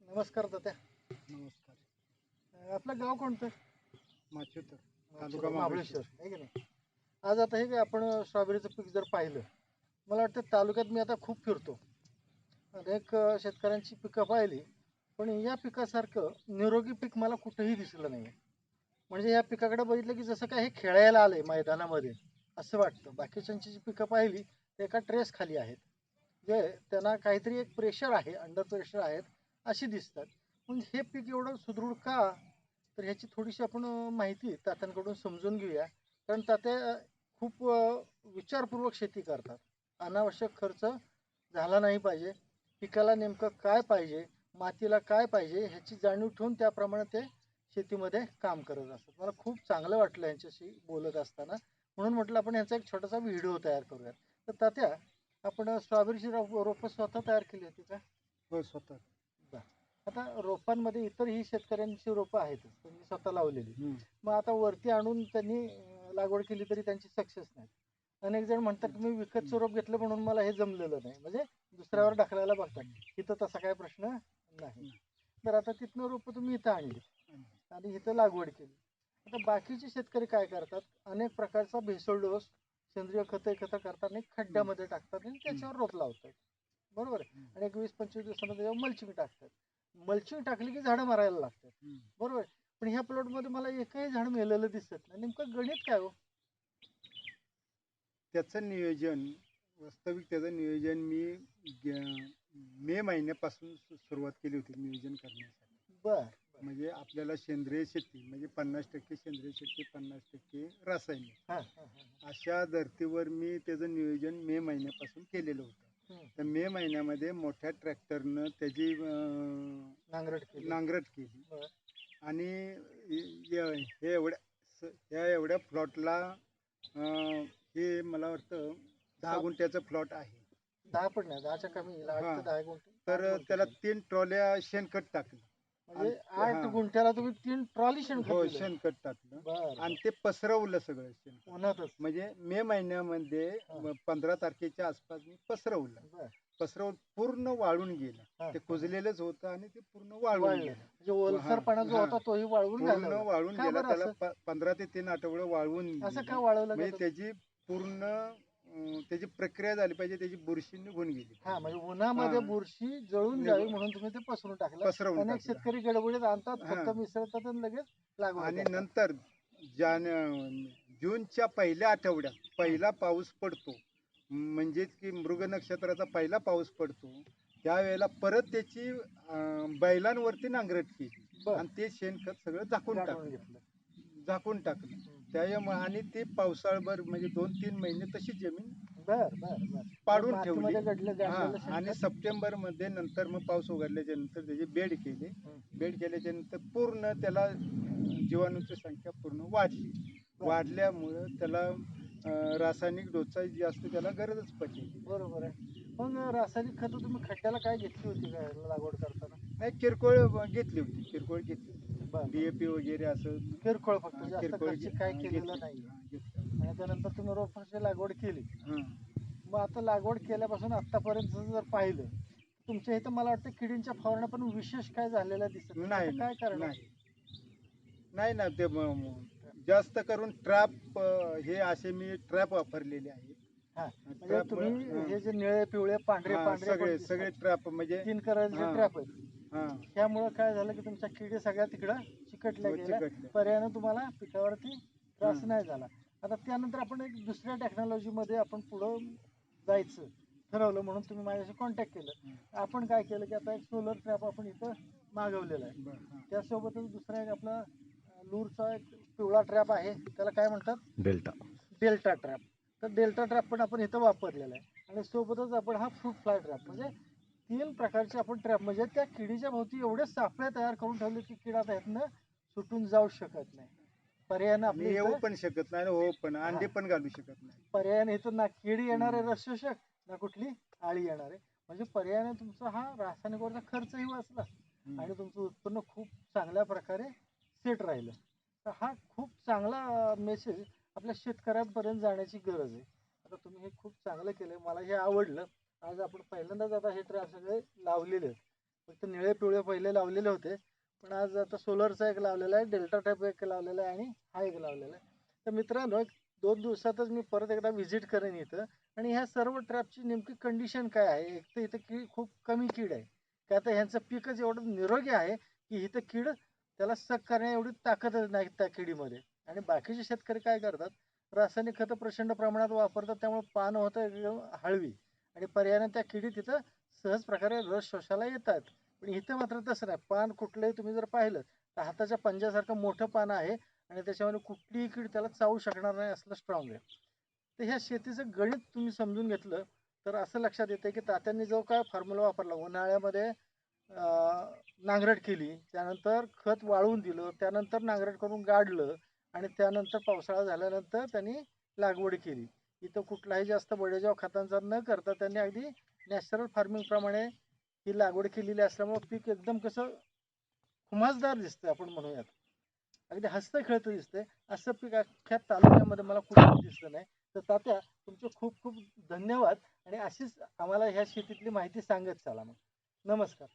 नमस्कार तात्या. नमस्कार. आपलं गाव कोणतं? माचेतर तालुका महाबळेश्वर आहे की नाही. आज आता हे काय आपण स्ट्रॉबेरीचं पीक जर पाहिलं, मला वाटतं तालुक्यात मी आता खूप फिरतो. अनेक शेतकऱ्यांची पिकं पाहिली, पण या पिकासारखं निरोगी पीक मला कुठेही दिसलं नाही. म्हणजे या पिकाकडे बघितलं की जसं काय हे खेळायला आलंय मैदानामध्ये असं वाटतं. बाकीच्यांची जी पिकं पाहिली ते एका ट्रेस खाली आहेत, जे त्यांना काहीतरी एक प्रेशर आहे, अंडर प्रेशर आहेत अशी दिसतात. मग हे पीक एवढं सुदृढ का? तर ह्याची थोडीशी आपण माहिती तात्यांकडून समजून घेऊया. कारण तात्या खूप विचारपूर्वक शेती करतात. अनावश्यक खर्च झाला नाही पाहिजे. पिकाला नेमकं काय पाहिजे, मातीला काय पाहिजे ह्याची जाणीव ठेवून त्याप्रमाणे ते शेतीमध्ये काम करत असतात. मला खूप चांगलं वाटलं यांच्याशी बोलत असताना. म्हणून म्हटलं आपण यांचा एक छोटासा व्हिडिओ तयार करूयात. तर तात्या, आपण स्ट्रॉबेरीची रोपं स्वतः तयार केली होती का? हो, स्वतः. बरं. आता रोपांमध्ये इतरही शेतकऱ्यांची रोपं आहेतच, त्यांनी स्वतः लावलेली. मग आता वरती आणून त्यांनी लागवड केली तरी त्यांची सक्सेस नाही. अनेक जण म्हणतात की मी विकतचं रोप घेतलं म्हणून मला हे जमलेलं नाही, म्हणजे दुसऱ्यावर ढकलायला बघतात. इथं तसा काय प्रश्न नाही. तर आता तिथनं रोपं तुम्ही इथं आणली आणि इथं लागवड केली. आता बाकीचे शेतकरी काय करतात, अनेक प्रकारचा भेसळ डोस, सेंद्रिय खतं करताना खड्ड्यामध्ये टाकतात आणि त्याच्यावर रोप लावतात. बरोबर आहे. आणि एक 20-25 दिवसामध्ये त्याच्यावर मल्चिंग टाकतात. मल्चिंग टाकली की झाडं मरायला लागतात. बरोबर आहे. पण ह्या प्लॉटमध्ये मला एकही झाड मेलेलं दिसत नाही. नेमकं गणित काय हो? त्याचं नियोजन, वास्तविक त्याचं नियोजन मी मे महिन्यापासून सुरुवात केली होती नियोजन करण्यासाठी. बर. म्हणजे आपल्याला सेंद्रिय शेती म्हणजे 50% सेंद्रिय शेती, 50% रासायनिक, अशा धर्तीवर मी त्याचं नियोजन मे महिन्यापासून केलेलं होतं. तर मे महिन्यामध्ये मोठ्या ट्रॅक्टरनं त्याची नांगरट केली आणि हे एवढ्या प्लॉटला हे मला वाटतं 10 गुंठ्याचं प्लॉट आहे. 10 पण नाही, 10च्या कमी, 8 ते 10 गुंठे. तर त्याला 3 ट्रॉल्या शेणखत टाकलं. म्हणजे 8 गुंठ्याला तुम्ही 3 ट्रॉली शेणखत हो, दिलं? शेणखत टाकलं बरं. आणि ते पसरवलं सगळं शेणखत उन्हातच? म्हणजे मे महिन्यामध्ये 15 तारखेच्या आसपास मी पसरवलं. पसरवून पूर्ण वाळून गेलं. ते कुजलेलंच होतं आणि ते पूर्ण वाळून गेलं. म्हणजे ओलसरपणा जो होता तोही वाळवून पूर्ण घालवला. वाळून का गेला. बरं त्याला असं? 15 ते 3 आठवडे वाळवून असं गेलं. का वाळवलं म्हणजे जातं? त्याची पूर्ण त्याची प्रक्रिया झाली पाहिजे, त्याची बुरशी निघून गेली. हा, म्हणजे उन्हामध्ये बुरशी जळून जावी म्हणून तुम्ही ते पसरून टाकलं. पसरवून अनेक टाकलं. शेतकरी गडबडीत आणतात, खत मिसळतात आणि लगेच लागवड आणि करतात. नंतर जूनच्या पहिल्या आठवड्यात पहिला पाऊस पडतो, म्हणजेच की मृग नक्षत्राचा पहिला पाऊस पडतो, त्यावेळेला परत त्याची बैलांवरती नांगरट केली आणि ते शेणखत सगळं झाकून टाकलं त्यामुळे. आणि ते पावसाळभर म्हणजे 2-3 महिने तशी जमीन पाडून ठेवली. आणि सप्टेंबर मध्ये नंतर मग पाऊस उघडल्याच्या नंतर त्याची बेड केल्याच्या नंतर पूर्ण त्याला जीवाणूची संख्या पूर्ण वाढल्यामुळं त्याला रासायनिक डोसचा जास्त त्याला गरजच पडली. बरोबर आहे. मग रासायनिक खत तुम्ही खड्ड्याला काय घेतली होती का लागवड करताना? नाही, किरकोळ घेतली होती. DAP वगैरे असं किरकोळ, फक्त जास्त खर्च काय केलेलं नाही. आणि त्यानंतर तुम्ही रोपांची लागवड केली. मग आता लागवड केल्यापासून आतापर्यंत जर पाहिलं, तुमच्या इथं मला वाटतं किडींच्या फवारण्या पण विशेष काय झालेल्या दिसत नाही. काय कारण? नाही ना, ते जास्त करून ट्रॅप, हे असे मी ट्रॅप वापरलेले आहेत. म्हणजे तुम्ही हे जे निळे पिवळे पांढरे सगळे ट्रॅप म्हणजे 3 कलरचे ट्रॅप आहेत. त्यामुळे काय झालं की तुमच्या किडी सगळ्या तिकडं चिकटल्या गेल्या. पर्यायानं तुम्हाला पिकावरती त्रास नाही झाला. आता त्यानंतर आपण एक दुसऱ्या टेक्नॉलॉजीमध्ये आपण पुढं जायचं ठरवलं, म्हणून तुम्ही माझ्याशी कॉन्टॅक्ट केलं. आपण काय केलं की आता एक सोलर ट्रॅप आपण इथं मागवलेला आहे. त्यासोबतच दुसरा एक आपला लूरचा एक पिवळा ट्रॅप आहे, त्याला काय म्हणतात? Delta trap. तर डेल्टा ट्रॅप पण आपण इथं वापरलेला आहे. आणि सोबतच आपण हा फ्रूट फ्लाय ट्रॅप, म्हणजे 3 प्रकारचे आपण ट्रॅप, म्हणजे त्या किडीच्या भोवती एवढे सापळे तयार करून ठेवले की किडा त्यातनं सुटून जाऊ शकत नाही. पर्यायानं आपली येऊ पण शकत नाही, हो, पण अंडे पण घालू शकत नाही. पर्यायाने इथं ना किडी येणार आहे रस शोषक, ना कुठली आळी येणार आहे. म्हणजे पर्यायाने तुमचा हा रासायनिकवरचा खर्चही वाचला आणि तुमचं उत्पन्न खूप चांगल्या प्रकारे सेट राहिलं. तर हा खूप चांगला मेसेज आपल्या शेतकऱ्यांपर्यंत जाण्याची गरज आहे. आता तुम्ही हे खूप चांगलं केलं, मला हे आवडलं. आज आपण पहिल्यांदाच आता हे ट्रॅप सगळे लावलेले आहेत. फक्त निळे पिवळे पहिले लावलेले होते, पण आज आता सोलरचा एक लावलेला आहे, डेल्टा टाईप एक लावलेला आहे आणि हा एक लावलेला आहे. तर मित्रांनो, 2 दिवसातच मी परत एकदा व्हिजिट करेन इथं आणि ह्या सर्व ट्रॅपची नेमकी कंडिशन काय आहे. एक तर इथं कीड खूप कमी कीड आहे, की आता ह्यांचं पीकच एवढं निरोगी आहे की इथं कीड त्याला सक करण्या एवढी ताकदच नाही त्या किडीमध्ये. आणि बाकीचे शेतकरी काय करतात, रासायनिक खतं प्रचंड प्रमाणात वापरतात, त्यामुळे पानं होतं एकदम हळवी आणि पर्यायाने त्या किडी तिथं सहज प्रकारे रस शोषायला येतात. पण इथं मात्र तसं नाही. पान कुठलंही तुम्ही जर पाहिलं तर हाताच्या पंजासारखं मोठं पान आहे आणि त्याच्यामध्ये कुठलीही कीड त्याला चावू शकणार नाही, असलं स्ट्रॉंग आहे. तर ह्या शेतीचं गणित तुम्ही समजून घेतलं तर असं लक्षात येतं की तात्यांनी जो काय फॉर्म्युला वापरला, उन्हाळ्यामध्ये नांगरट केली, त्यानंतर खत वाळवून दिलं, त्यानंतर नांगरट करून गाडलं आणि त्यानंतर पावसाळा झाल्यानंतर त्यांनी लागवड केली. इथं कुठलाही जास्त बडेजाव खतांचा न करता त्यांनी अगदी नॅचरल फार्मिंगप्रमाणे ही लागवड केलेली असल्यामुळे पीक एकदम कसं खुमासदार दिसतं आपण म्हणूयात. अगदी हसतं खेळतं दिसतंय. असं पीक अख्ख्या तालुक्यामध्ये मला कुठेच दिसलं नाही. तर तात्या, तुमचे खूप खूप धन्यवाद आणि अशीच आम्हाला ह्या शेतीतली माहिती सांगत चला मग. नमस्कार.